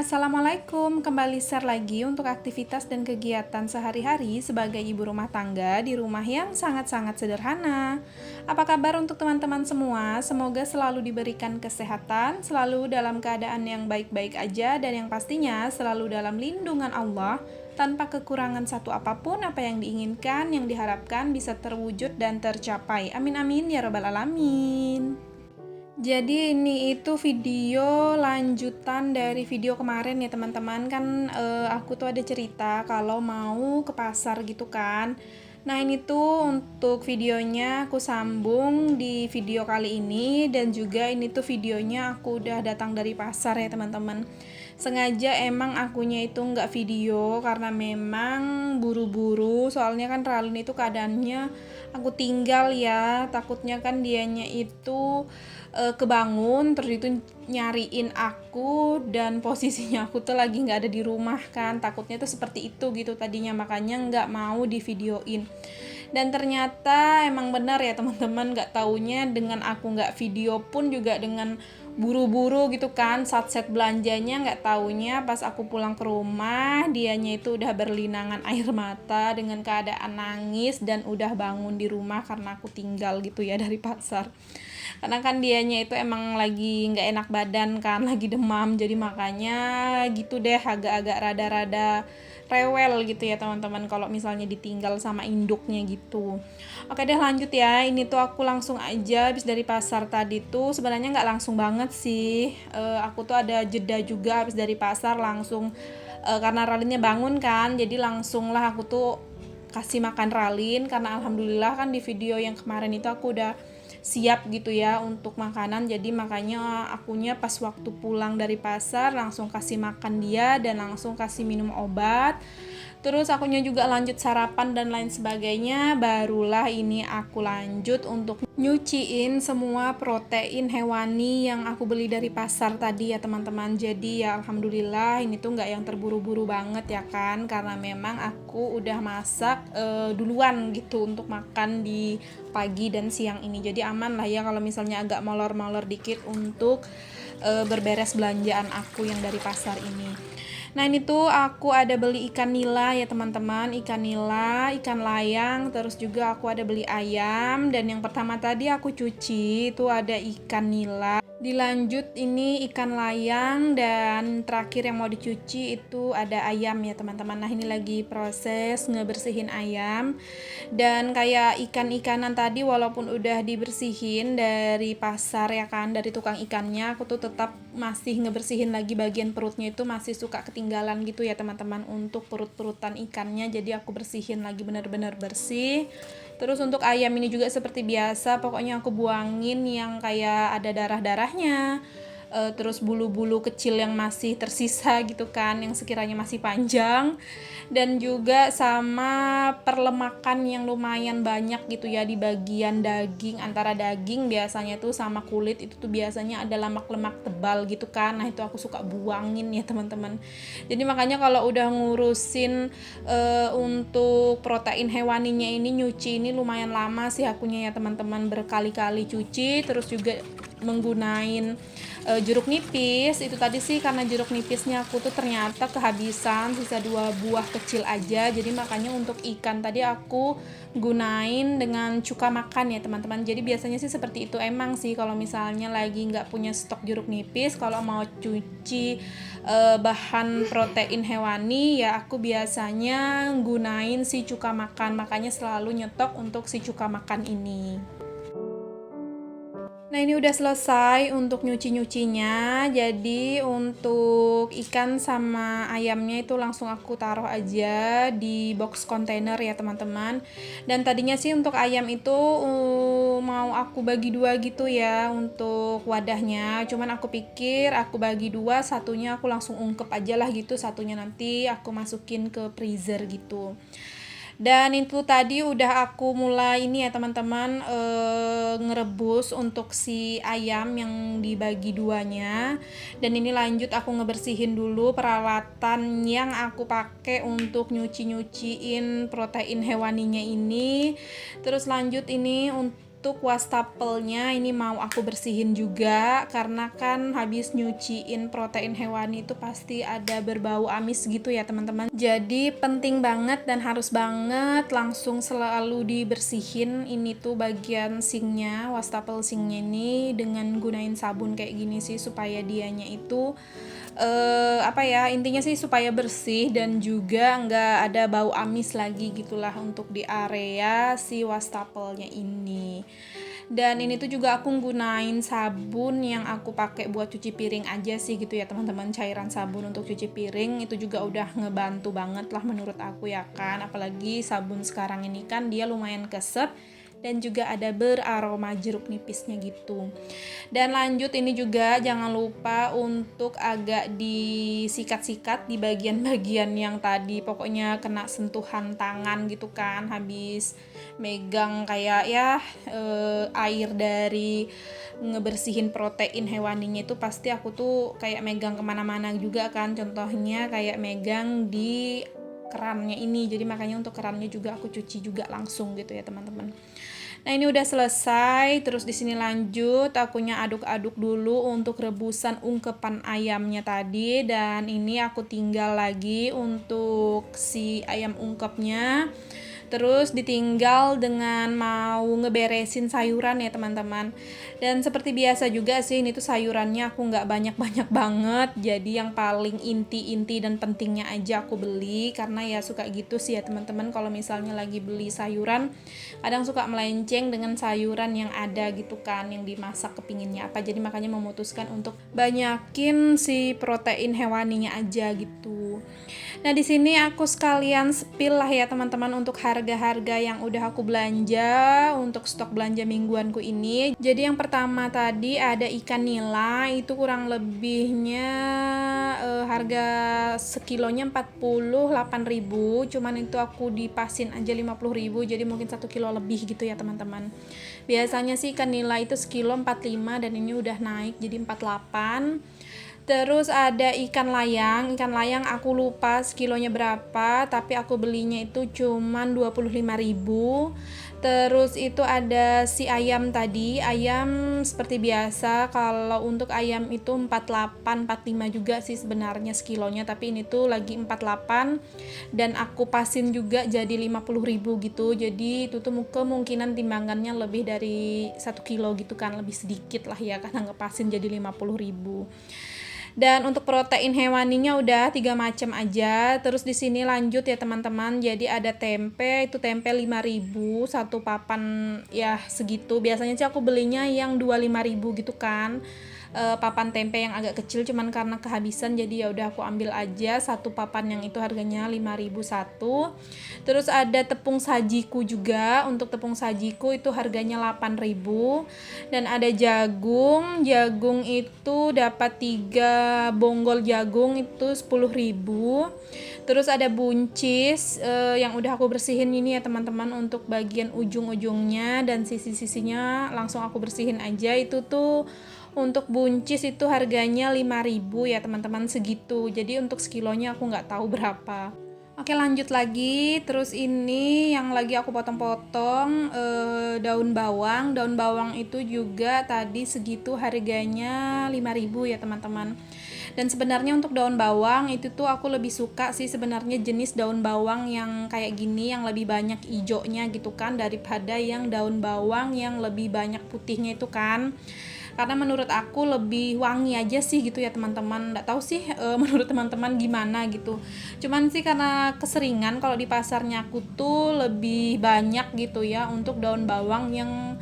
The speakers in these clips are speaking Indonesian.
Assalamualaikum, kembali share lagi untuk aktivitas dan kegiatan sehari-hari sebagai ibu rumah tangga di rumah yang sangat-sangat sederhana. Apa kabar untuk teman-teman semua? Semoga selalu diberikan kesehatan, selalu dalam keadaan yang baik-baik aja, dan yang pastinya selalu dalam lindungan Allah, tanpa kekurangan satu apapun. Apa yang diinginkan, yang diharapkan bisa terwujud dan tercapai. Amin amin ya rabbal alamin. Jadi ini itu video lanjutan dari video kemarin ya teman-teman. Kan aku tuh ada cerita kalau mau ke pasar gitu kan. Nah ini tuh untuk videonya aku sambung di video kali ini, dan juga ini tuh videonya aku udah datang dari pasar ya teman-teman. Sengaja emang akunya itu nggak video karena memang buru-buru, soalnya kan Ralin itu keadaannya aku tinggal ya, takutnya kan dianya itu kebangun terus itu nyariin aku, dan posisinya aku tuh lagi nggak ada di rumah kan, takutnya tuh seperti itu gitu tadinya, makanya nggak mau di videoin. Dan ternyata emang benar ya teman-teman, nggak taunya dengan aku nggak video pun juga dengan buru-buru gitu kan, set belanjanya nggak taunya pas aku pulang ke rumah dianya itu udah berlinangan air mata dengan keadaan nangis dan udah bangun di rumah karena aku tinggal gitu ya dari pasar. Karena kan dianya itu emang lagi nggak enak badan kan, lagi demam, jadi makanya gitu deh, agak-agak rada-rada rewel gitu ya teman-teman kalau misalnya ditinggal sama induknya gitu. Oke deh, lanjut ya. Ini tuh aku langsung aja habis dari pasar tadi tuh, sebenarnya nggak langsung banget sih. Aku tuh ada jeda juga habis dari pasar langsung, karena Ralinnya bangun kan, jadi langsung lah aku tuh kasih makan Ralin, karena alhamdulillah kan di video yang kemarin itu aku udah siap gitu ya untuk makanan, jadi makanya akunya pas waktu pulang dari pasar langsung kasih makan dia dan langsung kasih minum obat. Terus akunya juga lanjut sarapan dan lain sebagainya, barulah ini aku lanjut untuk nyuciin semua protein hewani yang aku beli dari pasar tadi ya teman-teman. Jadi ya alhamdulillah ini tuh nggak yang terburu-buru banget ya kan, karena memang aku udah masak duluan gitu untuk makan di pagi dan siang ini. Jadi aman lah ya kalau misalnya agak molor-molor dikit untuk berberes belanjaan aku yang dari pasar ini. Nah ini tuh aku ada beli ikan nila ya teman-teman, ikan nila, ikan layang, terus juga aku ada beli ayam. Dan yang pertama tadi aku cuci itu ada ikan nila, dilanjut ini ikan layang, dan terakhir yang mau dicuci itu ada ayam ya teman-teman. Nah ini lagi proses ngebersihin ayam. Dan kayak ikan-ikanan tadi walaupun udah dibersihin dari pasar ya kan, dari tukang ikannya, aku tuh tetap masih ngebersihin lagi bagian perutnya, itu masih suka ketinggalan gitu ya teman-teman untuk perut-perutan ikannya, jadi aku bersihin lagi benar-benar bersih. Terus untuk ayam ini juga seperti biasa, pokoknya aku buangin yang kayak ada darah-darahnya, terus bulu-bulu kecil yang masih tersisa gitu kan, yang sekiranya masih panjang, dan juga sama perlemakan yang lumayan banyak gitu ya di bagian daging, antara daging biasanya tuh sama kulit itu tuh biasanya ada lemak-lemak tebal gitu kan. Nah itu aku suka buangin ya teman-teman. Jadi makanya kalau udah ngurusin untuk protein hewaninya ini, nyuci ini lumayan lama sih akunya ya teman-teman, berkali-kali cuci. Terus juga menggunain jeruk nipis. Itu tadi sih karena jeruk nipisnya aku tuh ternyata kehabisan, sisa 2 buah kecil aja, jadi makanya untuk ikan tadi aku gunain dengan cuka makan ya teman-teman. Jadi biasanya sih seperti itu emang sih, kalau misalnya lagi nggak punya stok jeruk nipis, kalau mau cuci bahan protein hewani ya aku biasanya gunain si cuka makan, makanya selalu nyetok untuk si cuka makan ini. Nah ini udah selesai untuk nyuci-nyucinya. Jadi untuk ikan sama ayamnya itu langsung aku taruh aja di box kontainer ya teman-teman. Dan tadinya sih untuk ayam itu mau aku bagi 2 gitu ya untuk wadahnya. Cuman aku pikir aku bagi 2, satunya aku langsung ungkep aja lah gitu, satunya nanti aku masukin ke freezer gitu. Dan itu tadi udah aku mulai ini ya teman-teman, ngerebus untuk si ayam yang dibagi 2-nya. Dan ini lanjut aku ngebersihin dulu peralatan yang aku pakai untuk nyuci-nyuciin protein hewaninya ini. Terus lanjut ini untuk wastafelnya ini mau aku bersihin juga, karena kan habis nyuciin protein hewani itu pasti ada berbau amis gitu ya teman-teman. Jadi penting banget dan harus banget langsung selalu dibersihin ini tuh bagian sinknya, wastafel sinknya ini dengan gunain sabun kayak gini sih, supaya dianya itu intinya sih supaya bersih dan juga nggak ada bau amis lagi gitulah untuk di area si wastafelnya ini. Dan ini tuh juga aku gunain sabun yang aku pakai buat cuci piring aja sih gitu ya teman-teman. Cairan sabun untuk cuci piring itu juga udah ngebantu banget lah menurut aku ya kan, apalagi sabun sekarang ini kan dia lumayan keset dan juga ada beraroma jeruk nipisnya gitu. Dan lanjut ini juga jangan lupa untuk agak disikat-sikat di bagian-bagian yang tadi pokoknya kena sentuhan tangan gitu kan, habis megang kayak air dari ngebersihin protein hewaninya itu pasti aku tuh kayak megang kemana-mana juga kan, contohnya kayak megang di kerannya ini, jadi makanya untuk kerannya juga aku cuci juga langsung gitu ya teman-teman. Nah ini udah selesai, terus di sini lanjut akunya aduk-aduk dulu untuk rebusan ungkepan ayamnya tadi, dan ini aku tinggal lagi untuk si ayam ungkepnya. Terus ditinggal dengan mau ngeberesin sayuran ya teman-teman. Dan seperti biasa juga sih ini tuh sayurannya aku nggak banyak-banyak banget. Jadi yang paling inti-inti dan pentingnya aja aku beli, karena ya suka gitu sih ya teman-teman, kalau misalnya lagi beli sayuran kadang suka melenceng dengan sayuran yang ada gitu kan, yang dimasak kepinginnya apa. Jadi makanya memutuskan untuk banyakin si protein hewaninya aja gitu. Nah, di sini aku sekalian spill lah ya teman-teman untuk harga-harga yang udah aku belanja untuk stok belanja mingguanku ini. Jadi yang pertama tadi ada ikan nila, itu kurang lebihnya harga sekilonya 48.000, cuman itu aku dipasin aja 50.000, jadi mungkin 1 kilo lebih gitu ya teman-teman. Biasanya sih ikan nila itu sekilo 45 dan ini udah naik jadi 48. Terus ada ikan layang aku lupa sekilonya berapa, tapi aku belinya itu cuman 25.000. Terus itu ada si ayam tadi, ayam seperti biasa, kalau untuk ayam itu 48, 45 juga sih sebenarnya sekilonya, tapi ini tuh lagi 48 dan aku pasin juga jadi 50.000 gitu. Jadi itu tuh kemungkinan timbangannya lebih dari 1 kilo gitu kan, lebih sedikit lah ya karena ngepasin jadi 50.000. Dan untuk protein hewaninya udah 3 macam aja. Terus di sini lanjut ya teman-teman. Jadi ada tempe, itu tempe 5.000 satu papan ya segitu. Biasanya sih aku belinya yang 25.000 gitu kan. Papan tempe yang agak kecil, cuman karena kehabisan jadi ya udah aku ambil aja satu papan yang itu harganya 5.000 satu. Terus ada tepung sajiku juga. Untuk tepung sajiku itu harganya 8.000. Dan ada jagung itu dapat 3 bonggol jagung itu 10.000. Terus ada buncis yang udah aku bersihin ini ya teman-teman, untuk bagian ujung-ujungnya dan sisi-sisinya langsung aku bersihin aja. Itu tuh untuk buncis itu harganya 5.000 ya teman-teman, segitu. Jadi untuk sekilonya aku nggak tahu berapa. Oke lanjut lagi. Terus ini yang lagi aku potong-potong daun bawang. Daun bawang itu juga tadi segitu harganya 5.000 ya teman-teman. Dan sebenarnya untuk daun bawang itu tuh aku lebih suka sih sebenarnya jenis daun bawang yang kayak gini, yang lebih banyak hijaunya gitu kan, daripada yang daun bawang yang lebih banyak putihnya itu kan. Karena menurut aku lebih wangi aja sih gitu ya teman-teman. Nggak tahu sih menurut teman-teman gimana gitu. Cuman sih karena keseringan kalau di pasarnya aku tuh lebih banyak gitu ya untuk daun bawang yang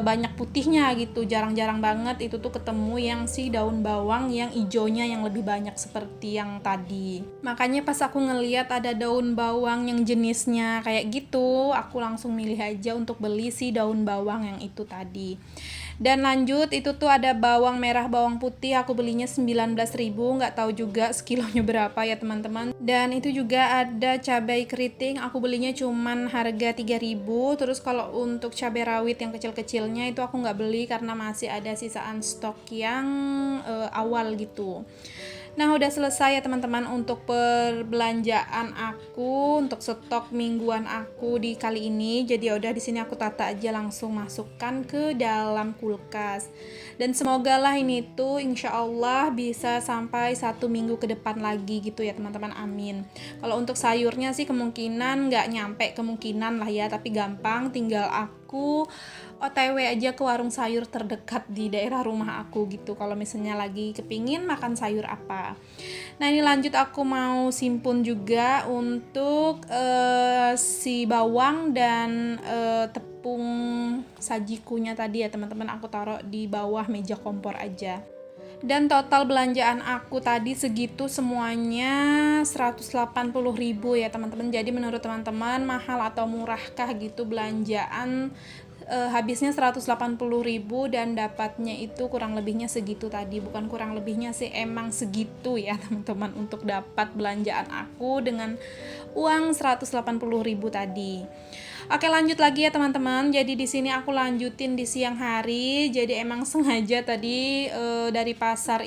banyak putihnya gitu. Jarang-jarang banget itu tuh ketemu yang si daun bawang yang ijonya yang lebih banyak seperti yang tadi. Makanya pas aku ngeliat ada daun bawang yang jenisnya kayak gitu, aku langsung milih aja untuk beli si daun bawang yang itu tadi. Dan lanjut itu tuh ada bawang merah, bawang putih, aku belinya 19.000, nggak tahu juga sekilonya berapa ya teman-teman. Dan itu juga ada cabai keriting, aku belinya cuman harga 3.000. Terus kalau untuk cabai rawit yang kecil-kecilnya itu aku nggak beli karena masih ada sisaan stok yang awal gitu. Nah, udah selesai ya teman-teman untuk perbelanjaan aku, untuk stok mingguan aku di kali ini. Jadi ya udah di sini aku tata aja langsung masukkan ke dalam kulkas. Dan semoga lah ini tuh insya Allah bisa sampai 1 minggu ke depan lagi gitu ya teman-teman, amin. Kalau untuk sayurnya sih kemungkinan nggak nyampe kemungkinan lah ya, tapi gampang, tinggal aku OTW aja ke warung sayur terdekat di daerah rumah aku gitu kalau misalnya lagi kepingin makan sayur apa. Nah, ini lanjut aku mau simpun juga untuk si bawang dan tepung sajikunya tadi ya teman-teman, aku taruh di bawah meja kompor aja. Dan total belanjaan aku tadi segitu semuanya 180.000 ya teman-teman. Jadi menurut teman-teman mahal atau murahkah gitu belanjaan? Habisnya 180.000 dan dapatnya itu kurang lebihnya segitu tadi. Bukan kurang lebihnya sih, emang segitu ya teman-teman untuk dapat belanjaan aku dengan uang 180.000 tadi. Oke, lanjut lagi ya teman-teman. Jadi di sini aku lanjutin di siang hari. Jadi emang sengaja tadi dari pasar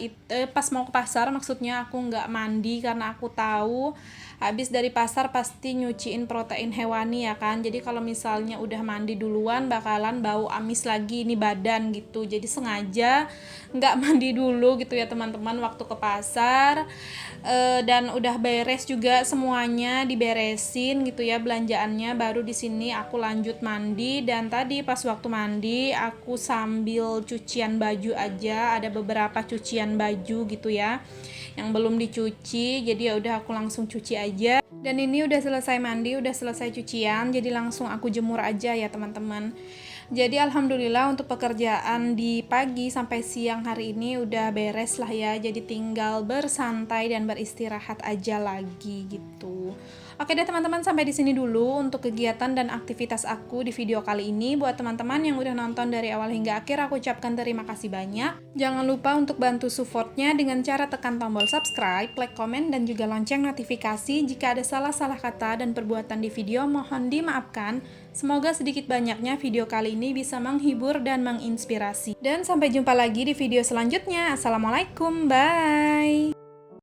pas mau ke pasar maksudnya aku nggak mandi karena aku tahu habis dari pasar pasti nyuciin protein hewani ya kan. Jadi kalau misalnya udah mandi duluan bakalan bau amis lagi nih badan gitu. Jadi sengaja nggak mandi dulu gitu ya teman-teman waktu ke pasar. Dan udah beres juga semuanya, diberesin gitu ya belanjaannya, baru di sini aku lanjut mandi. Dan tadi pas waktu mandi aku sambil cucian baju aja, ada beberapa cucian baju gitu ya yang belum dicuci, jadi ya udah aku langsung cuci aja. Dan ini udah selesai mandi, udah selesai cucian, jadi langsung aku jemur aja ya teman-teman. Jadi alhamdulillah untuk pekerjaan di pagi sampai siang hari ini udah beres lah ya. Jadi tinggal bersantai dan beristirahat aja lagi gitu. Oke deh teman-teman, sampai di sini dulu untuk kegiatan dan aktivitas aku di video kali ini. Buat teman-teman yang udah nonton dari awal hingga akhir, aku ucapkan terima kasih banyak. Jangan lupa untuk bantu supportnya dengan cara tekan tombol subscribe, like, komen, dan juga lonceng notifikasi. Jika ada salah-salah kata dan perbuatan di video, mohon dimaafkan. Semoga sedikit banyaknya video kali ini bisa menghibur dan menginspirasi. Dan sampai jumpa lagi di video selanjutnya. Assalamualaikum, bye!